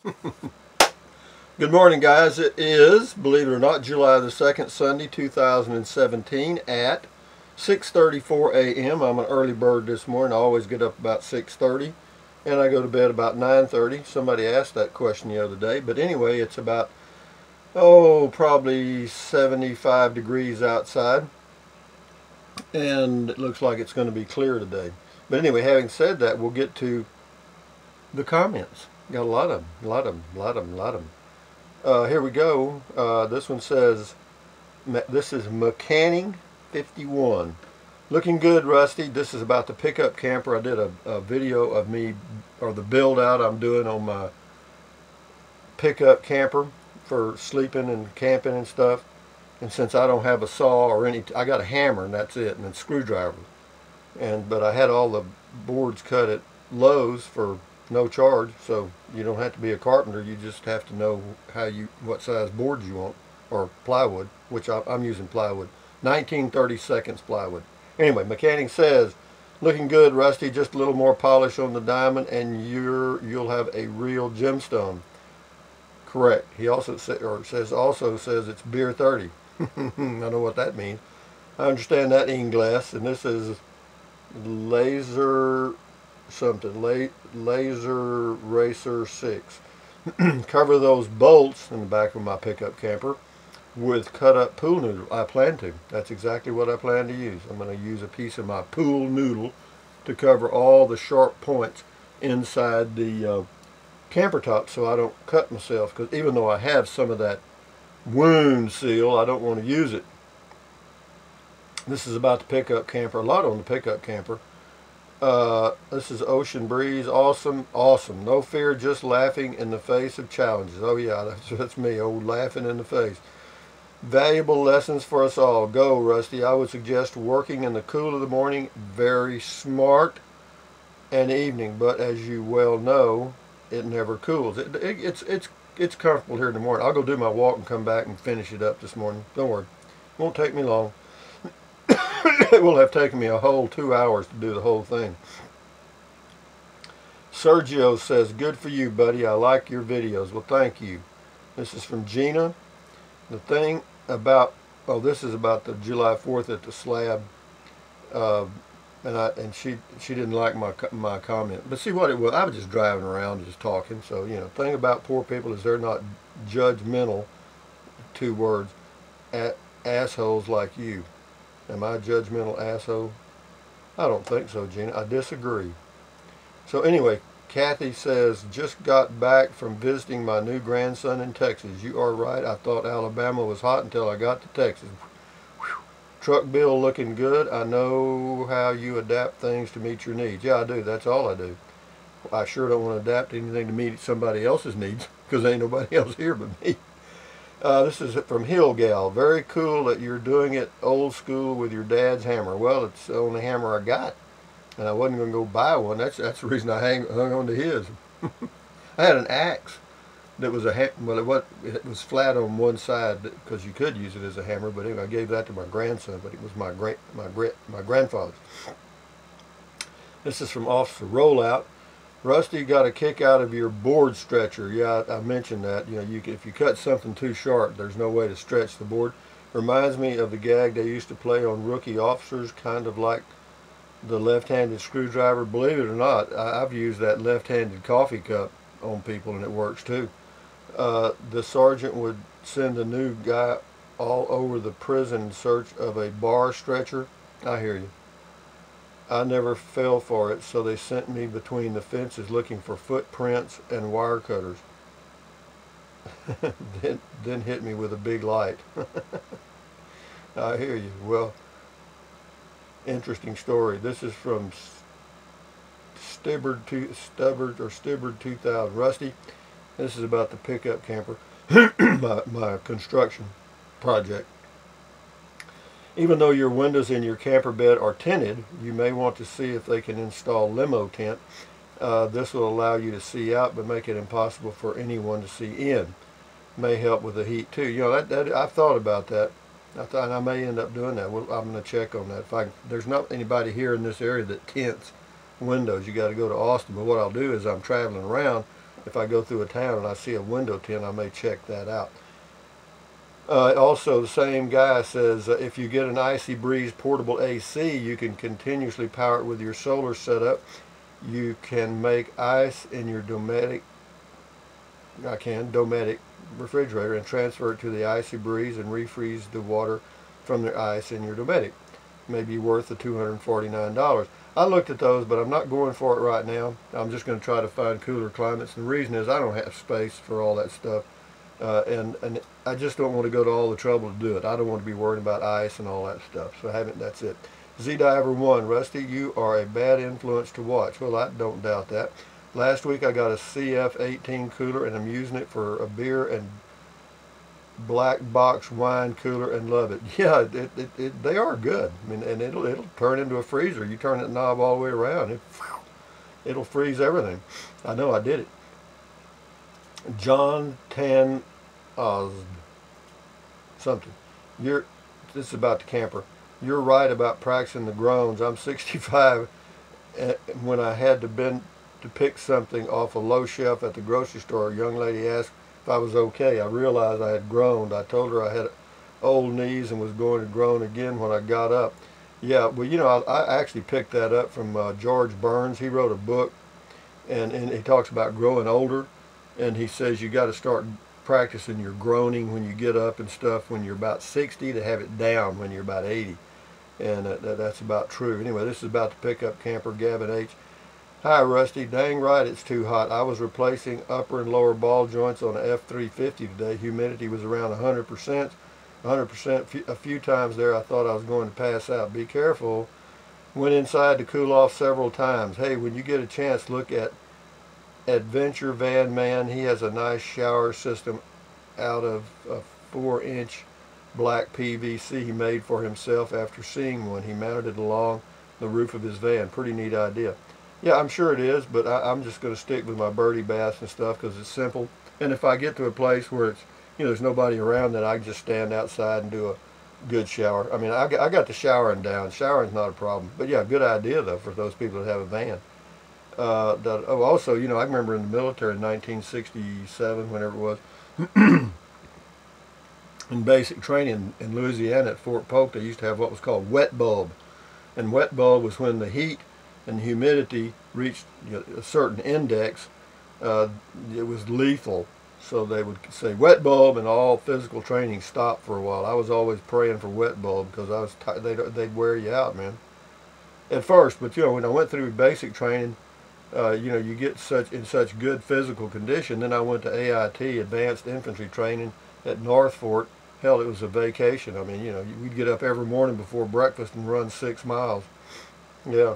Good morning, guys. It is, believe it or not, July the 2nd, Sunday, 2017 at 6:34 a.m. I'm an early bird this morning. I always get up about 6:30 and I go to bed about 9:30. Somebody asked that question the other day, but anyway, it's about, probably 75 degrees outside and it looks like it's going to be clear today. But anyway, having said that, we'll get to the comments. Got a lot of them, a lot of them. Here we go. This one says, this is Mechanic 51. Looking good, Rusty. This is about the pickup camper. I did a video of me, or the build out I'm doing on my pickup camper for sleeping and camping and stuff. And since I don't have a saw or I got a hammer and that's it, and a screwdriver. But I had all the boards cut at Lowe's for no charge, so you don't have to be a carpenter. You just have to know what size boards you want, or plywood, which I'm using plywood, 19/32 plywood. Anyway, Mechanic says, looking good, Rusty. Just a little more polish on the diamond, and you'll have a real gemstone. Correct. He also says it's beer 30. I know what that means. I understand that, Inglass. And this is laser racer 6. Cover those bolts in the back of my pickup camper with cut up pool noodle. I plan to. That's exactly what I plan to use. I'm going to use a piece of my pool noodle to cover all the sharp points inside the camper top so I don't cut myself, because even though I have some of that wound seal, I don't want to use it. This is about the pickup camper. A lot on the pickup camper. This is Ocean Breeze. Awesome. No fear, just laughing in the face of challenges. Oh yeah, that's me, old laughing in the face. Valuable lessons for us all. Go, Rusty. I would suggest working in the cool of the morning. Very smart. And evening, but as you well know, it never cools. It's comfortable here in the morning. I'll go do my walk and come back and finish it up this morning. Don't worry. Won't take me long. It will have taken me a whole 2 hours to do the whole thing. Sergio says, good for you, buddy. I like your videos. Well, thank you. This is from Gina. The thing about, this is about the July 4th at the slab. And she didn't like my comment. But see what it was, I was just driving around just talking. So, the thing about poor people is they're not judgmental, 2 words, assholes like you. Am I a judgmental asshole? I don't think so, Gina. I disagree. So anyway, Kathy says, just got back from visiting my new grandson in Texas. You are right. I thought Alabama was hot until I got to Texas. Whew. Truck bill looking good. I know how you adapt things to meet your needs. Yeah, I do. That's all I do. I sure don't want to adapt anything to meet somebody else's needs, because ain't nobody else here but me. This is from Hill Gal. Very cool that you're doing it old school with your dad's hammer. Well, it's the only hammer I got, and I wasn't going to go buy one. That's the reason I hung on to his. I had an axe that was it was flat on one side because you could use it as a hammer. But anyway, I gave that to my grandson, but it was my grandfather's. This is from Officer Rollout. Rusty got a kick out of your board stretcher. Yeah, I mentioned that. If you cut something too sharp, there's no way to stretch the board. Reminds me of the gag they used to play on rookie officers, kind of like the left-handed screwdriver. Believe it or not, I've used that left-handed coffee cup on people, and it works too. The sergeant would send a new guy all over the prison in search of a bar stretcher. I hear you. I never fell for it, so they sent me between the fences looking for footprints and wire cutters. then hit me with a big light. I hear you. Well, interesting story. This is from Stibbard 2000. Rusty, this is about the pickup camper, my construction project. Even though your windows in your camper bed are tinted, you may want to see if they can install limo tint. This will allow you to see out, but make it impossible for anyone to see in. May help with the heat too. I've thought about that. I thought I may end up doing that. I'm going to check on that. There's not anybody here in this area that tints windows. You got to go to Austin. But what I'll do is I'm traveling around. if I go through a town and I see a window tint, I may check that out. Also, the same guy says if you get an Icy Breeze portable AC, you can continuously power it with your solar setup. You can make ice in your Dometic refrigerator and transfer it to the Icy Breeze and refreeze the water from the ice in your Dometic. Maybe worth the $249. I looked at those, but I'm not going for it right now. I'm just going to try to find cooler climates. And the reason is I don't have space for all that stuff. And I just don't want to go to all the trouble to do it. I don't want to be worried about ice and all that stuff. So I haven't. That's it. Z-Diver1, Rusty, you are a bad influence to watch. Well, I don't doubt that. Last week I got a CF18 cooler and I'm using it for a beer and black box wine cooler and love it. Yeah, they are good. I mean, and it'll turn into a freezer. You turn that knob all the way around, it'll freeze everything. I know, I did it. John Tan something. This is about the camper. You're right about practicing the groans. I'm 65, and when I had to bend to pick something off a low shelf at the grocery store, a young lady asked if I was okay. I realized I had groaned. I told her I had old knees and was going to groan again when I got up. Yeah, well, you know, I actually picked that up from George Burns. He wrote a book, and he talks about growing older, and he says you got to start practicing your groaning when you get up and stuff when you're about 60 to have it down when you're about 80. And that's about true. Anyway, this is about the pickup camper, Gavin H. Hi, Rusty. Dang right it's too hot. I was replacing upper and lower ball joints on an F350 today. Humidity was around 100%. 100%. A few times there I thought I was going to pass out. Be careful. Went inside to cool off several times. Hey, when you get a chance, look at Adventure Van Man. He has a nice shower system out of a 4-inch black PVC he made for himself after seeing one. He mounted it along the roof of his van. Pretty neat idea. Yeah, I'm sure it is, but I'm just going to stick with my birdie baths and stuff because it's simple. And if I get to a place where it's, you know, there's nobody around, then I can just stand outside and do a good shower. I mean, I got the showering down. Showering's not a problem. But yeah, good idea though for those people that have a van. Also, you know, I remember in the military in 1967, whenever it was, in basic training in Louisiana at Fort Polk, they used to have what was called wet bulb. And wet bulb was when the heat and humidity reached, you know, a certain index. It was lethal. So they would say wet bulb, and all physical training stopped for a while. I was always praying for wet bulb because I was they'd wear you out, man. At first, but you know, when I went through basic training, you know, you get in such good physical condition. Then I went to AIT, Advanced Infantry Training, at North Fort. Hell, it was a vacation. I mean, you know, we'd get up every morning before breakfast and run 6 miles. Yeah.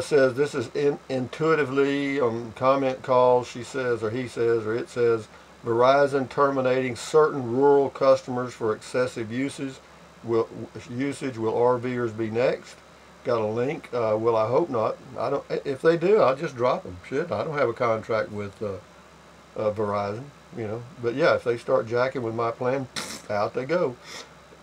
Says this is intuitively on comment calls. She says, or he says, or it says, Verizon terminating certain rural customers for excessive usage. Will RVers be next? Got a link. Well, I hope not. I don't. If they do, I'll just drop them. Shit, I don't have a contract with Verizon. You know, but yeah, if they start jacking with my plan, out they go.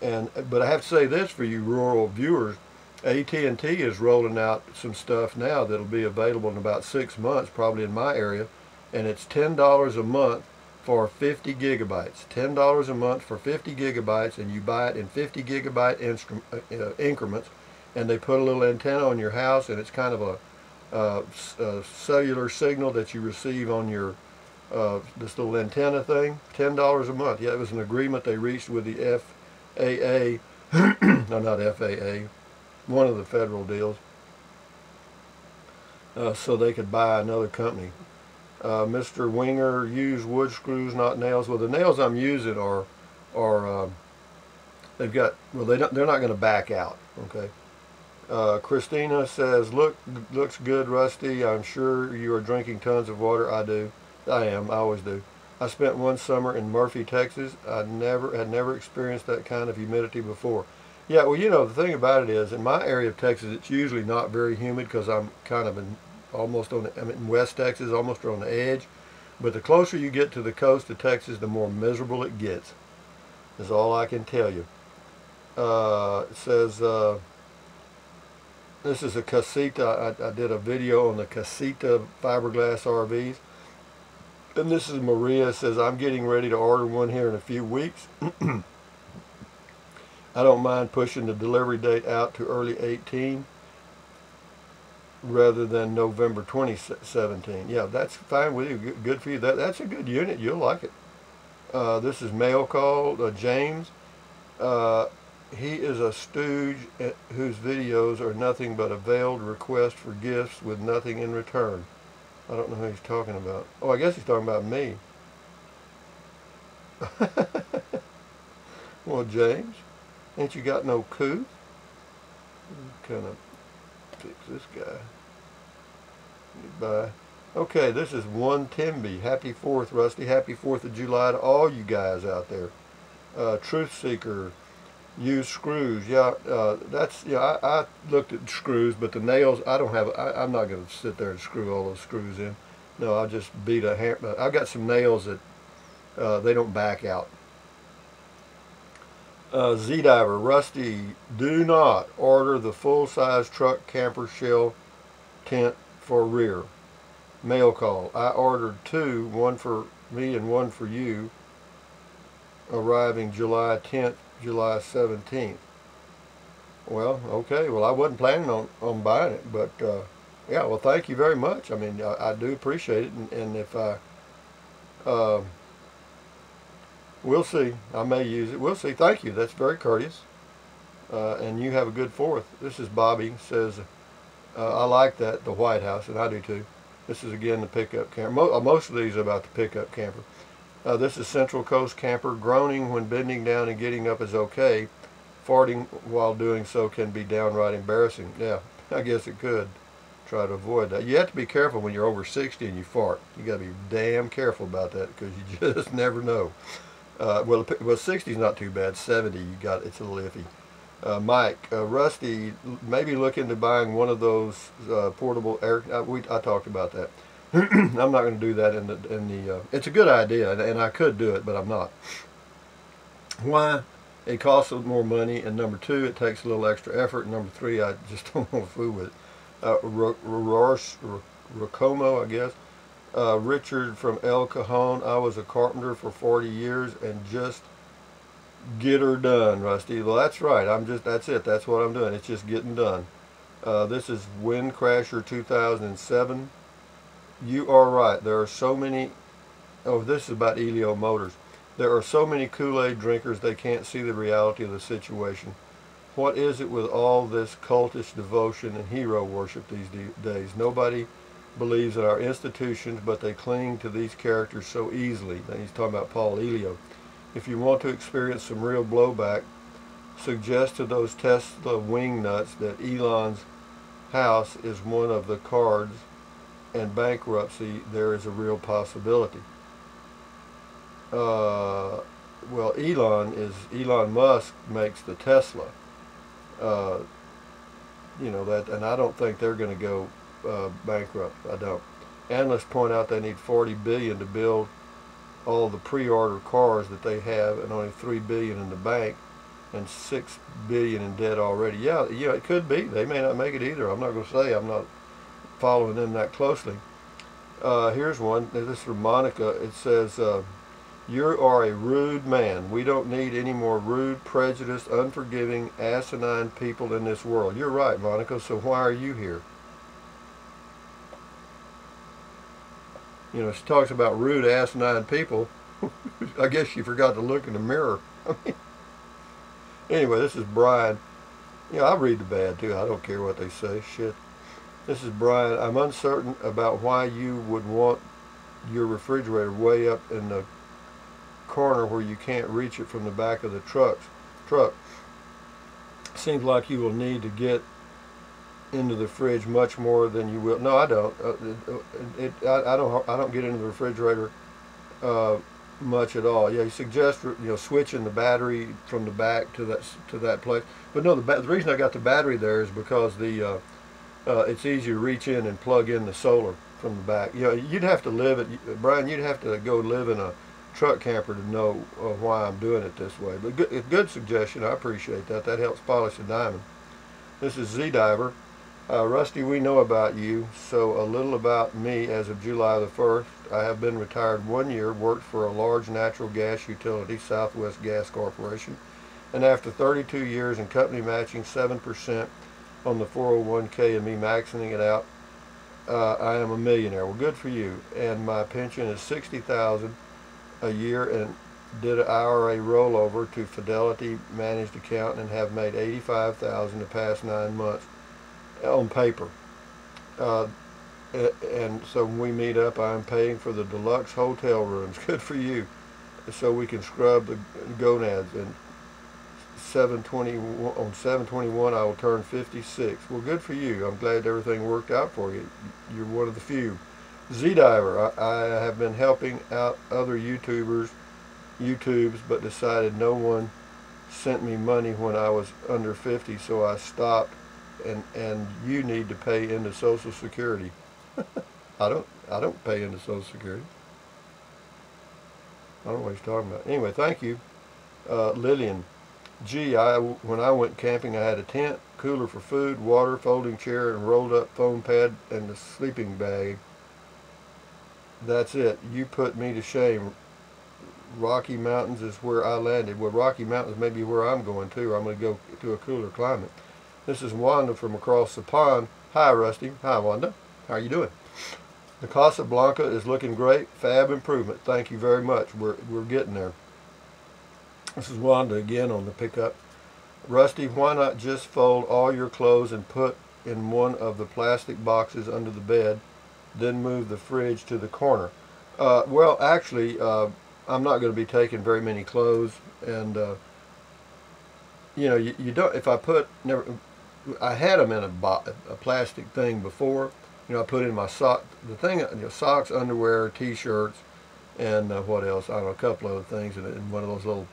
But I have to say this for you rural viewers, AT&T is rolling out some stuff now that'll be available in about 6 months, probably in my area, and it's $10 a month for 50 gigabytes. $10 a month for 50 gigabytes, and you buy it in 50 gigabyte increments, and they put a little antenna on your house, and it's kind of a cellular signal that you receive on your this little antenna thing. $10 a month. Yeah, it was an agreement they reached with the FAA. No, not FAA. One of the federal deals. So they could buy another company. Mr. Winger, use wood screws, not nails. Well, the nails I'm using are they've got, well, they're not going to back out. Okay. Christina says, looks good, Rusty. I'm sure you are drinking tons of water. I do. I am. I always do. I spent one summer in Murphy, Texas. I had never experienced that kind of humidity before. Yeah, well, you know, the thing about it is, in my area of Texas, it's usually not very humid because I'm kind of I'm in West Texas, almost on the edge. But the closer you get to the coast of Texas, the more miserable it gets. Is all I can tell you. It says, This is a Casita. I did a video on the Casita fiberglass RVs. And this is Maria. Says, I'm getting ready to order one here in a few weeks. I don't mind pushing the delivery date out to early 18 rather than November 2017. Yeah, that's fine with you. Good for you. That's a good unit. You'll like it. This is mail call. James. He is a stooge whose videos are nothing but a veiled request for gifts with nothing in return. I don't know who he's talking about. Oh, I guess he's talking about me. Well, James, ain't you got no coup? Kind of fix this guy. Goodbye. Okay, this is one Timby. Happy 4th, Rusty. Happy 4th of July to all you guys out there. Truth Seeker. Use screws. Yeah, that's, yeah, I looked at screws, but the nails, I don't have, I'm not going to sit there and screw all those screws in. No, I'll just beat a hammer. I've got some nails that they don't back out. Z-Diver. Rusty, do not order the full-size truck camper shell tent for rear. Mail call. I ordered 2, one for me and one for you, arriving July 10th, July 17th. Well, okay. Well, I wasn't planning on buying it, but yeah, well, thank you very much. I mean, I do appreciate it, and if I, we'll see. I may use it. We'll see. Thank you. That's very courteous. And you have a good 4th. This is Bobby. Says, I like that, the White House, and I do too. This is, again, the pickup camper. Most of these are about the pickup camper. This is Central Coast Camper. Groaning when bending down and getting up is okay. Farting while doing so can be downright embarrassing. Yeah, I guess it could. Try to avoid that. You have to be careful when you're over 60 and you fart. You got to be damn careful about that because you just never know. Well, 60 is not too bad. 70, it's a little iffy. Mike, Rusty, maybe look into buying one of those portable air. I talked about that. I'm not going to do that in the. It's a good idea, and I could do it, but I'm not. Why? It costs more money, and number 2, it takes a little extra effort. And number 3, I just don't want to fool with it. Racomo, I guess. Richard from El Cajon. I was a carpenter for 40 years and just get her done, Rusty. Well, that's right. That's it. That's what I'm doing. It's just getting done. This is Wind Crasher 2007. You are right. There are so many. Oh, this is about Elio Motors. There are so many Kool-Aid drinkers they can't see the reality of the situation. What is it with all this cultish devotion and hero worship these days? Nobody believes in our institutions, but they cling to these characters so easily. And he's talking about Paul Elio. If you want to experience some real blowback, suggest to those Tesla wingnuts that Elon's house is one of the cards, and bankruptcy there is a real possibility. Well, Elon Musk makes the Tesla. You know that, and I don't think they're going to go bankrupt. I don't. Analysts point out they need $40 billion to build all the pre-order cars that they have, and only $3 billion in the bank, and $6 billion in debt already. Yeah, it could be. They may not make it either. I'm not going to say. I'm not following them that closely. Here's one. This is from Monica. It says, you are a rude man. We don't need any more rude, prejudiced, unforgiving, asinine people in this world. You're right, Monica. So why are you here? You know, she talks about rude, asinine people. I guess she forgot to look in the mirror. Anyway, this is Brian. You know, I read the bad too. I don't care what they say. Shit. This is Brian. I'm uncertain about why you would want your refrigerator way up in the corner where you can't reach it from the back of the truck. Seems like you will need to get into the fridge much more than you will. No, I don't. I don't get into the refrigerator much at all. Yeah, you suggest switching the battery from the back to that place. But no, the reason I got the battery there is because it's easy to reach in and plug in the solar from the back. You know, you'd have to live it, Brian. You'd have to go live in a truck camper to know why I'm doing it this way. But good suggestion. I appreciate that. That helps polish the diamond. This is Z-Diver. Rusty, we know about you, so a little about me. As of July the 1st, I have been retired 1 year, worked for a large natural gas utility, Southwest Gas Corporation, and after 32 years in company matching 7% on the 401k and me maxing it out, I am a millionaire. Well, good for you. And my pension is $60,000 a year, and did an IRA rollover to Fidelity managed account and have made $85,000 the past 9 months on paper. Uh, and so when we meet up, I'm paying for the deluxe hotel rooms. Good for you. So we can scrub the gonads. And 721 on 721, I will turn 56. Well, good for you. I'm glad everything worked out for you. You're one of the few. Z-Diver, I have been helping out other YouTubers, but decided no one sent me money when I was under 50, so I stopped. And you need to pay into Social Security. I don't pay into Social Security. I don't know what he's talking about. Anyway, thank you, Lillian. Gee, when I went camping, I had a tent, cooler for food, water, folding chair, and rolled up foam pad and a sleeping bag. That's it. You put me to shame. Rocky Mountains is where I landed. Well, Rocky Mountains may be where I'm going too. I'm going to go to a cooler climate. This is Wanda from across the pond. Hi, Rusty. Hi, Wanda. How are you doing? The Casablanca is looking great. Fab improvement. Thank you very much. We're getting there. This is Wanda again on the pickup. Rusty, why not just fold all your clothes and put in one of the plastic boxes under the bed, then move the fridge to the corner? Well, actually, I'm not going to be taking very many clothes, and you don't. If I put I had them in a plastic thing before. I put in my socks, underwear, t-shirts, and what else? I don't know, a couple other things in one of those little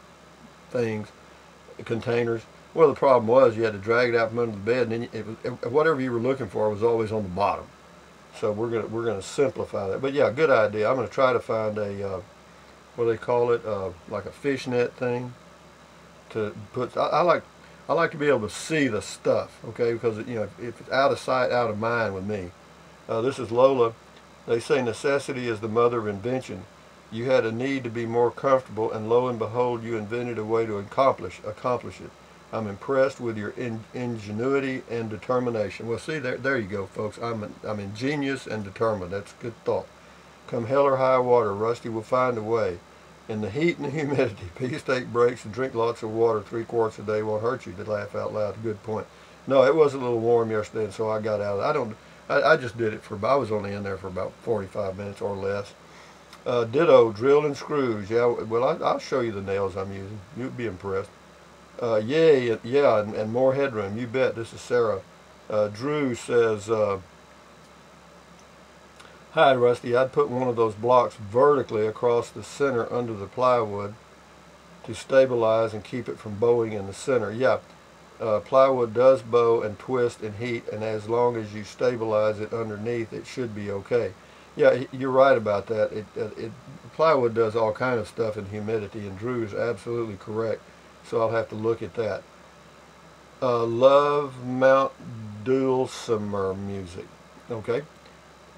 things, containers. Well, the problem was you had to drag it out from under the bed, and then whatever you were looking for was always on the bottom. So we're gonna simplify that. But yeah, good idea. I'm gonna try to find a what do they call it, like a fishnet thing to put. I like to be able to see the stuff, okay? Because if it's out of sight, out of mind with me. This is Lola. They say necessity is the mother of invention. You had a need to be more comfortable, and lo and behold, you invented a way to accomplish it. I'm impressed with your ingenuity and determination. Well, see, there you go, folks. I'm ingenious and determined. That's a good thought. Come hell or high water, Rusty will find a way. In the heat and the humidity, please take breaks and drink lots of water. 3 quarts a day won't hurt you. To laugh out loud. Good point. No, it was a little warm yesterday, and so I got out. I just did it I was only in there for about 45 minutes or less. Ditto, drill and screws. Yeah, well, I'll show you the nails I'm using. You'd be impressed. Yay, yeah, and more headroom. You bet. This is Sarah. Drew says, hi, Rusty. I'd put one of those blocks vertically across the center under the plywood to stabilize and keep it from bowing in the center. Yeah, plywood does bow and twist in heat, and as long as you stabilize it underneath, it should be okay. Yeah, you're right about that. Plywood does all kind of stuff in humidity, and Drew is absolutely correct. So I'll have to look at that. Love Mount Dulcimer music. Okay.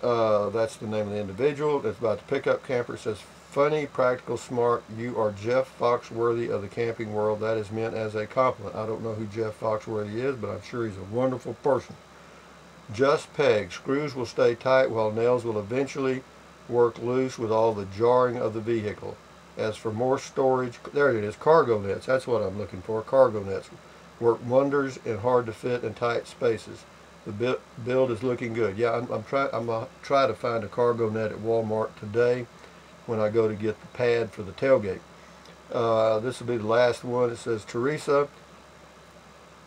That's the name of the individual. It's about the pickup camper. It says, funny, practical, smart. You are Jeff Foxworthy of the camping world. That is meant as a compliment. I don't know who Jeff Foxworthy is, but I'm sure he's a wonderful person. Just peg. Screws will stay tight while nails will eventually work loose with all the jarring of the vehicle. As for more storage, there it is, cargo nets. That's what I'm looking for. Cargo nets work wonders in hard to fit and tight spaces. The build is looking good. Yeah, I'm gonna try to find a cargo net at Walmart today when I go to get the pad for the tailgate. This will be the last one. It says Teresa.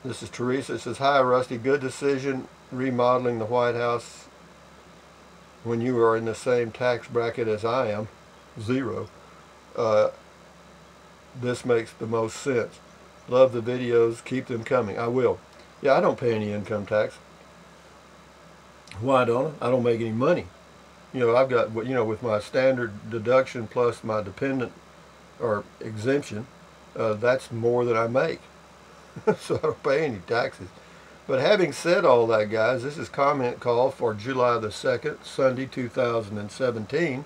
This is Teresa. It says, hi, Rusty. Good decision remodeling the White House when you are in the same tax bracket as I am, 0. This makes the most sense. Love the videos. Keep them coming. I will. Yeah, I don't pay any income tax. Why don't I? I don't make any money. I've got, with my standard deduction plus my dependent or exemption, that's more than I make. So I don't pay any taxes. But having said all that, guys, this is comment call for July the 2nd, Sunday, 2017.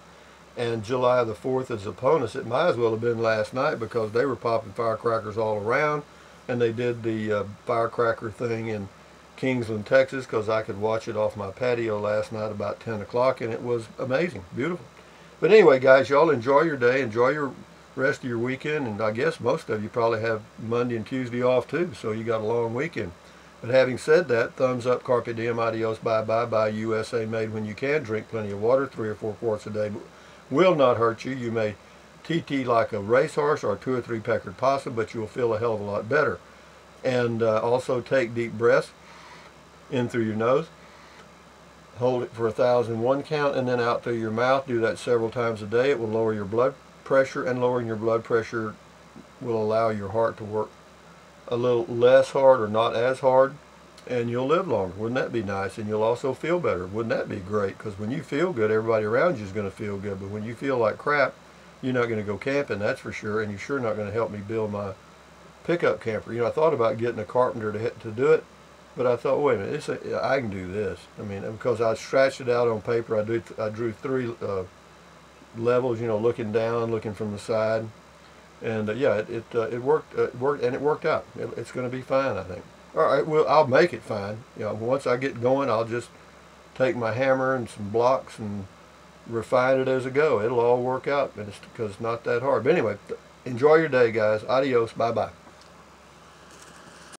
And July the 4th is upon us. It might as well have been last night because they were popping firecrackers all around. And they did the firecracker thing in Kingsland, Texas, because I could watch it off my patio last night about 10 o'clock, and it was amazing, beautiful. But anyway, guys, y'all enjoy your day, enjoy your rest of your weekend, and I guess most of you probably have Monday and Tuesday off too, so you got a long weekend. But having said that, thumbs up, carpe diem, adios, bye-bye, buy USA made when you can. Drink plenty of water, 3 or 4 quarts a day will not hurt you. You may TT like a racehorse or 2 or 3 peckered possum, but you'll feel a hell of a lot better. And also take deep breaths in through your nose. Hold it for 1,001 count and then out through your mouth. Do that several times a day. It will lower your blood pressure, and lowering your blood pressure will allow your heart to work a little less hard or not as hard, and you'll live longer. Wouldn't that be nice? And you'll also feel better. Wouldn't that be great? Because when you feel good, everybody around you is going to feel good. But when you feel like crap, you're not going to go camping, that's for sure, and you're sure not going to help me build my pickup camper. You know, I thought about getting a carpenter to do it, but I thought, wait a minute, I can do this. I mean, because I scratched it out on paper. I drew 3 levels, you know, looking down, looking from the side, and yeah, it worked. It worked, and it worked out. It's going to be fine, I think. All right, well, I'll make it fine. You know, once I get going, I'll just take my hammer and some blocks and refine it as I go. It'll all work out, because it's not that hard. But anyway, enjoy your day, guys. Adios. Bye-bye.